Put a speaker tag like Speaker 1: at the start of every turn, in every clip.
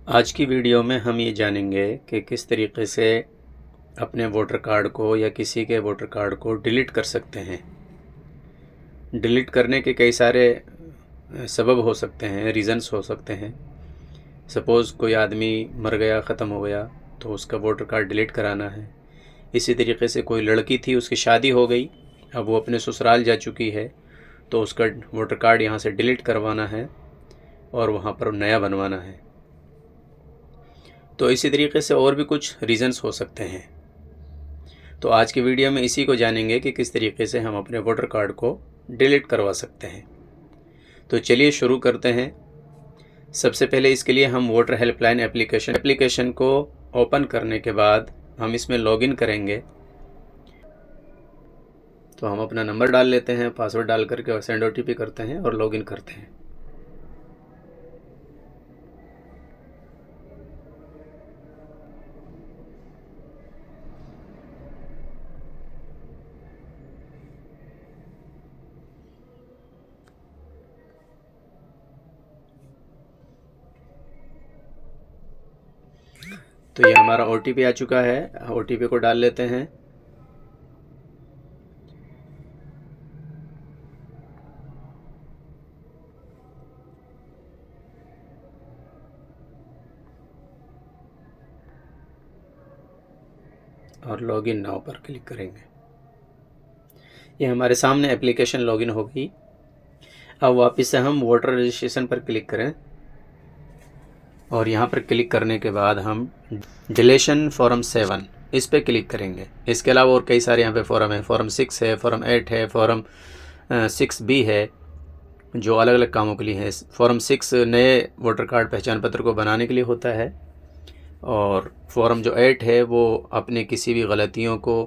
Speaker 1: आज की वीडियो में हम ये जानेंगे कि किस तरीके से अपने वोटर कार्ड को या किसी के वोटर कार्ड को डिलीट कर सकते हैं। डिलीट करने के कई सारे सबब हो सकते हैं, रीज़न्स हो सकते हैं। सपोज़ कोई आदमी मर गया, ख़त्म हो गया, तो उसका वोटर कार्ड डिलीट कराना है। इसी तरीके से कोई लड़की थी, उसकी शादी हो गई, अब वो अपने ससुराल जा चुकी है, तो उसका वोटर कार्ड यहाँ से डिलीट करवाना है और वहाँ पर नया बनवाना है। तो इसी तरीके से और भी कुछ रीज़न्स हो सकते हैं। तो आज की वीडियो में इसी को जानेंगे कि किस तरीके से हम अपने वोटर कार्ड को डिलीट करवा सकते हैं। तो चलिए शुरू करते हैं। सबसे पहले इसके लिए हम वोटर हेल्पलाइन एप्लीकेशन को ओपन करने के बाद हम इसमें लॉगिन करेंगे। तो हम अपना नंबर डाल लेते हैं, पासवर्ड डाल करके और सेंड OTP करते हैं और लॉगिन करते हैं। तो ये हमारा OTP आ चुका है, OTP को डाल लेते हैं। और लॉगिन नाउ पर क्लिक करेंगे। ये हमारे सामने एप्लीकेशन लॉगिन हो गई। अब वापस से हम वोटर रजिस्ट्रेशन पर क्लिक करें और यहाँ पर क्लिक करने के बाद हम डिलीशन फॉर्म 7 इस पर क्लिक करेंगे। इसके अलावा और कई सारे यहाँ पे फॉर्म है, फॉर्म 6 है, फॉर्म 8 है, फॉर्म 6B है, जो अलग अलग कामों के लिए है। फॉर्म 6 नए वोटर कार्ड पहचान पत्र को बनाने के लिए होता है और फॉर्म जो 8 है वो अपने किसी भी गलतियों को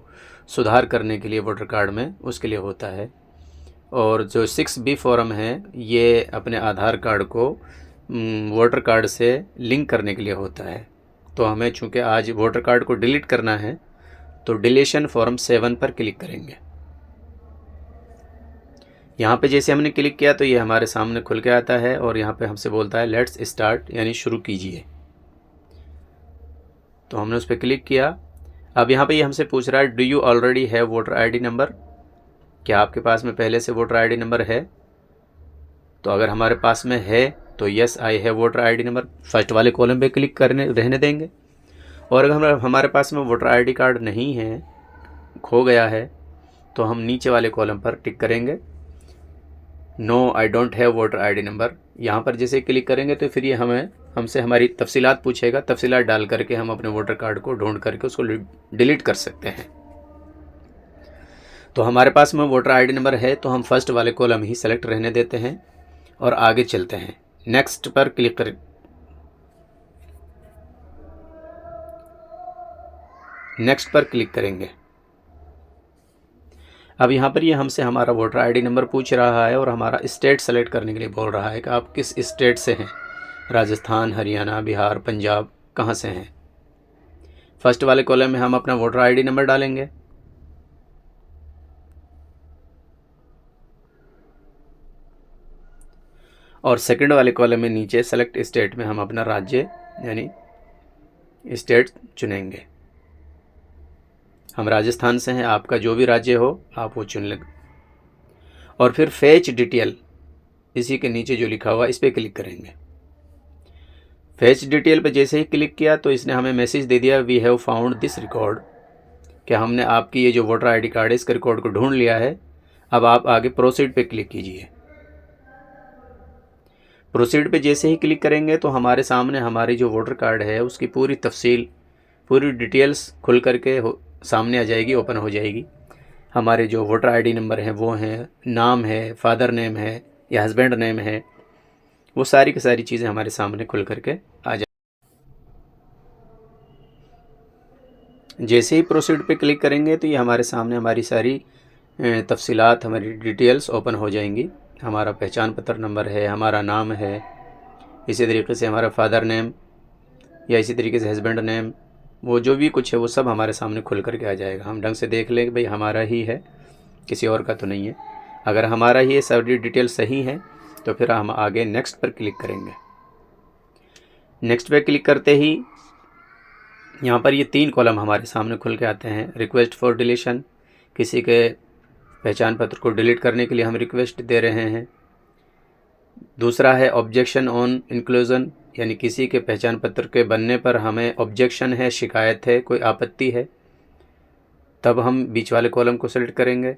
Speaker 1: सुधार करने के लिए वोटर कार्ड में उसके लिए होता है। और जो 6B फॉर्म है ये अपने आधार कार्ड को वोटर कार्ड से लिंक करने के लिए होता है। तो हमें चूँकि आज वोटर कार्ड को डिलीट करना है तो डिलीशन फॉर्म 7 पर क्लिक करेंगे। यहाँ पे जैसे हमने क्लिक किया तो ये हमारे सामने खुल के आता है और यहाँ पे हमसे बोलता है लेट्स स्टार्ट, यानी शुरू कीजिए। तो हमने उस पर क्लिक किया। अब यहाँ पे ये हमसे पूछ रहा है do you already have voter ID number, क्या आपके पास में पहले से वोटर ID नंबर है। तो अगर हमारे पास में है तो yes I have voter ID number, first वाले कॉलम पे क्लिक करने रहने देंगे। और अगर हमारे पास में वोटर ID कार्ड नहीं है, खो गया है, तो हम नीचे वाले कॉलम पर टिक करेंगे no I don't have voter ID number. यहाँ पर जैसे क्लिक करेंगे तो फिर ये हमसे हमारी तफसीलात पूछेगा। तफसीलात डाल करके हम अपने वोटर कार्ड को ढूंढ करके उसको डिलीट कर सकते हैं। तो हमारे पास में वोटर ID नंबर है तो हम फर्स्ट वाले कॉलम ही सेलेक्ट रहने देते हैं और आगे चलते हैं। नेक्स्ट पर क्लिक करें। नेक्स्ट पर क्लिक करेंगे। अब यहाँ पर ये हमसे हमारा वोटर ID नंबर पूछ रहा है और हमारा स्टेट सेलेक्ट करने के लिए बोल रहा है कि आप किस स्टेट से हैं, राजस्थान, हरियाणा, बिहार, पंजाब, कहाँ से हैं। फर्स्ट वाले कॉलम में हम अपना वोटर ID नंबर डालेंगे और सेकंड वाले कॉलम में नीचे सेलेक्ट स्टेट में हम अपना राज्य यानी स्टेट चुनेंगे। हम राजस्थान से हैं, आपका जो भी राज्य हो आप वो चुन लें। और फिर फेच डिटेल, इसी के नीचे जो लिखा हुआ इस पर क्लिक करेंगे। फेच डिटेल पे जैसे ही क्लिक किया तो इसने हमें मैसेज दे दिया we have found this record, कि हमने आपकी ये जो वोटर ID कार्ड है इसके रिकॉर्ड को ढूंढ लिया है। अब आप आगे प्रोसीड पे क्लिक कीजिए। प्रोसीड पे जैसे ही क्लिक करेंगे तो हमारे सामने हमारी जो वोटर कार्ड है उसकी पूरी तफसील, पूरी डिटेल्स खुल करके सामने आ जाएगी, ओपन हो जाएगी। हमारे जो वोटर ID नंबर हैं वो हैं, नाम है, फादर नेम है या हस्बैंड नेम है, वो सारी की सारी चीज़ें हमारे सामने खुल करके आ जाए। जैसे ही प्रोसीड पे क्लिक करेंगे तो ये हमारे सामने हमारी सारी तफसीलात, हमारी डिटेल्स ओपन हो जाएंगी। हमारा पहचान पत्र नंबर है, हमारा नाम है, इसी तरीके से हमारा फादर नेम या इसी तरीके से हस्बैंड नेम, वो जो भी कुछ है वो सब हमारे सामने खुल करके आ जाएगा। हम ढंग से देख लें कि भाई हमारा ही है, किसी और का तो नहीं है। अगर हमारा ही सारी डिटेल सही है तो फिर हम आगे नेक्स्ट पर क्लिक करेंगे। नेक्स्ट पे क्लिक करते ही यहाँ पर ये 3 कॉलम हमारे सामने खुल के आते हैं। रिक्वेस्ट फॉर डिलीशन, किसी के पहचान पत्र को डिलीट करने के लिए हम रिक्वेस्ट दे रहे हैं। दूसरा है ऑब्जेक्शन ऑन इंक्लूजन, यानी किसी के पहचान पत्र के बनने पर हमें ऑब्जेक्शन है, शिकायत है, कोई आपत्ति है, तब हम बीच वाले कॉलम को सेलेक्ट करेंगे।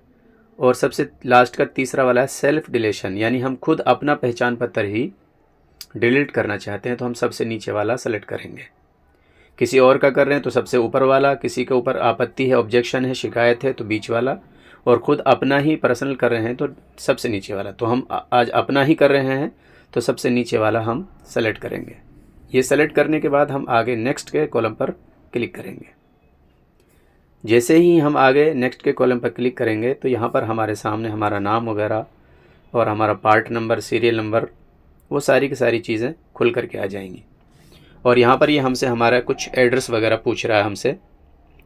Speaker 1: और सबसे लास्ट का तीसरा वाला है सेल्फ डिलीशन, यानी हम खुद अपना पहचान पत्र ही डिलीट करना चाहते हैं तो हम सबसे नीचे वाला सेलेक्ट करेंगे। किसी और का कर रहे हैं तो सबसे ऊपर वाला, किसी के ऊपर आपत्ति है, ऑब्जेक्शन है, शिकायत है तो बीच वाला, और ख़ुद अपना ही पर्सनल कर रहे हैं तो सबसे नीचे वाला। तो हम आज अपना ही कर रहे हैं तो सबसे नीचे वाला हम सेलेक्ट करेंगे। ये सेलेक्ट करने के बाद हम आगे नेक्स्ट के कॉलम पर क्लिक करेंगे। जैसे ही हम आगे नेक्स्ट के कॉलम पर क्लिक करेंगे तो यहाँ पर हमारे सामने हमारा नाम वगैरह और हमारा पार्ट नंबर, सीरियल नंबर, वो सारी की सारी चीज़ें खुल करके आ जाएंगी। और यहाँ पर ये हमसे हमारा कुछ एड्रेस वगैरह पूछ रहा है हमसे,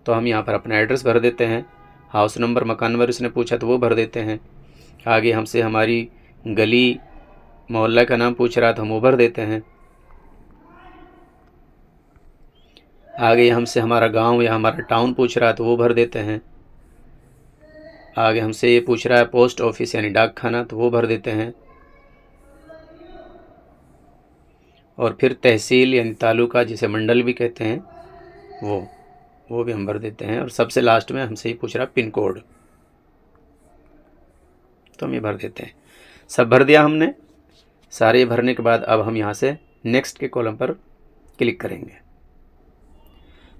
Speaker 1: तो हम यहाँ पर अपना एड्रेस भर देते हैं। हाउस नंबर, मकान नंबर उसने पूछा तो वो भर देते हैं। आगे हमसे हमारी गली, मोहल्ला का नाम पूछ रहा था, हम वो भर देते हैं। आगे हमसे हमारा गांव या हमारा टाउन पूछ रहा है तो वो भर देते हैं। आगे हमसे ये पूछ रहा है पोस्ट ऑफिस यानी डाक खाना, तो वो भर देते हैं। और फिर तहसील यानी तालुका, जिसे मंडल भी कहते हैं, वो भी हम भर देते हैं। और सबसे लास्ट में हमसे ही पूछ रहा है पिन कोड, तो हम ये भर देते हैं। सब भर दिया हमने। सारे भरने के बाद अब हम यहाँ से नेक्स्ट के कॉलम पर क्लिक करेंगे।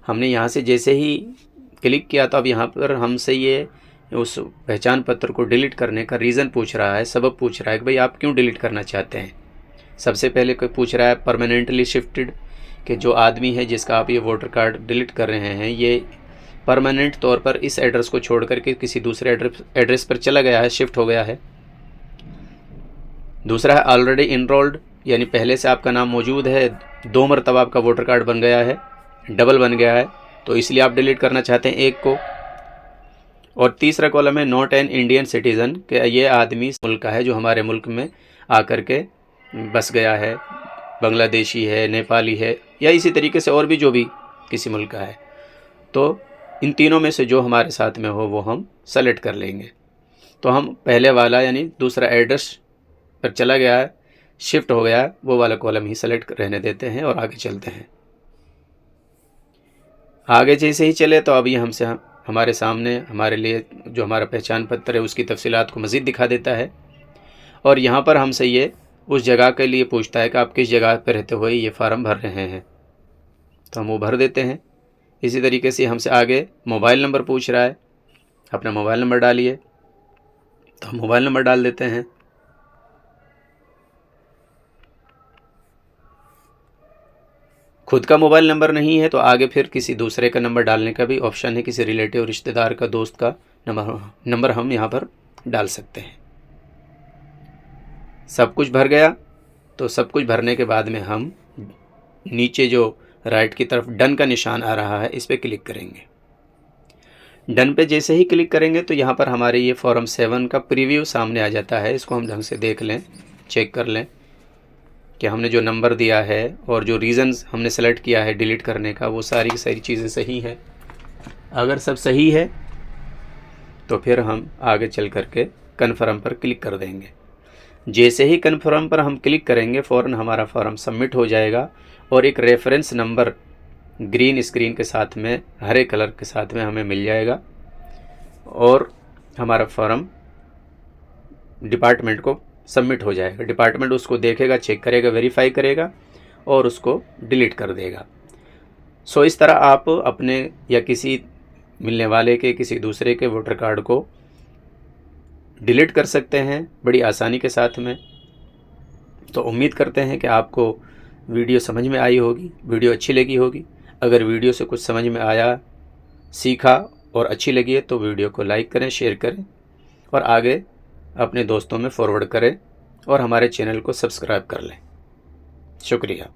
Speaker 1: हमने यहाँ से जैसे ही क्लिक किया तो अब यहाँ पर हमसे ये उस पहचान पत्र को डिलीट करने का रीज़न पूछ रहा है, सबब पूछ रहा है कि भाई आप क्यों डिलीट करना चाहते हैं। सबसे पहले कोई पूछ रहा है परमानेंटली शिफ्टेड, कि जो आदमी है जिसका आप ये वोटर कार्ड डिलीट कर रहे हैं ये परमानेंट तौर पर इस एड्रेस को छोड़ करके किसी दूसरे एड्रेस पर चला गया है, शिफ्ट हो गया है। दूसरा है ऑलरेडी इनरोल्ड, यानी पहले से आपका नाम मौजूद है, 2 मरतबा आपका वोटर कार्ड बन गया है, डबल बन गया है, तो इसलिए आप डिलीट करना चाहते हैं एक को। और तीसरा कॉलम है नॉट एन इंडियन सिटीज़न, कि ये आदमी मुल्क का है जो हमारे मुल्क में आकर के बस गया है, बांग्लादेशी है, नेपाली है, या इसी तरीके से और भी जो भी किसी मुल्क का है। तो इन तीनों में से जो हमारे साथ में हो वो हम सेलेक्ट कर लेंगे। तो हम पहले वाला यानी दूसरा एड्रेस पर चला गया है, शिफ्ट हो गया है, वो वाला कॉलम ही सेलेक्ट रहने देते हैं और आगे चलते हैं। आगे जैसे ही चले तो अब ये हमसे हमारे सामने हमारे लिए जो हमारा पहचान पत्र है उसकी तफसीलात को मज़ीद दिखा देता है। और यहाँ पर हमसे ये उस जगह के लिए पूछता है कि आप किस जगह पर रहते हुए ये फार्म भर रहे हैं, तो हम वो भर देते हैं। इसी तरीके से हमसे आगे मोबाइल नंबर पूछ रहा है, अपना मोबाइल नंबर डालिए, तो हम मोबाइल नंबर डाल देते हैं। खुद का मोबाइल नंबर नहीं है तो आगे फिर किसी दूसरे का नंबर डालने का भी ऑप्शन है, किसी रिलेटिव, रिश्तेदार का, दोस्त का नंबर हम यहाँ पर डाल सकते हैं। सब कुछ भर गया, तो सब कुछ भरने के बाद में हम नीचे जो राइट की तरफ डन का निशान आ रहा है इस पर क्लिक करेंगे। डन पे जैसे ही क्लिक करेंगे तो यहाँ पर हमारे ये फॉर्म 7 का प्रीव्यू सामने आ जाता है। इसको हम ढंग से देख लें, चेक कर लें कि हमने जो नंबर दिया है और जो रीज़न्स हमने सेलेक्ट किया है डिलीट करने का वो सारी की सारी चीज़ें सही हैं। अगर सब सही है तो फिर हम आगे चल करके कन्फर्म पर क्लिक कर देंगे। जैसे ही कन्फर्म पर हम क्लिक करेंगे फ़ौरन हमारा फॉर्म सबमिट हो जाएगा और एक रेफरेंस नंबर ग्रीन स्क्रीन के साथ में, हरे कलर के साथ में हमें मिल जाएगा और हमारा फॉर्म डिपार्टमेंट को सबमिट हो जाएगा। डिपार्टमेंट उसको देखेगा, चेक करेगा, वेरीफाई करेगा और उसको डिलीट कर देगा। सो इस तरह आप अपने या किसी मिलने वाले के, किसी दूसरे के वोटर कार्ड को डिलीट कर सकते हैं बड़ी आसानी के साथ में। तो उम्मीद करते हैं कि आपको वीडियो समझ में आई होगी, वीडियो अच्छी लगी होगी। अगर वीडियो से कुछ समझ में आया, सीखा और अच्छी लगी है तो वीडियो को लाइक करें, शेयर करें और आगे अपने दोस्तों में फॉरवर्ड करें और हमारे चैनल को सब्सक्राइब कर लें। शुक्रिया।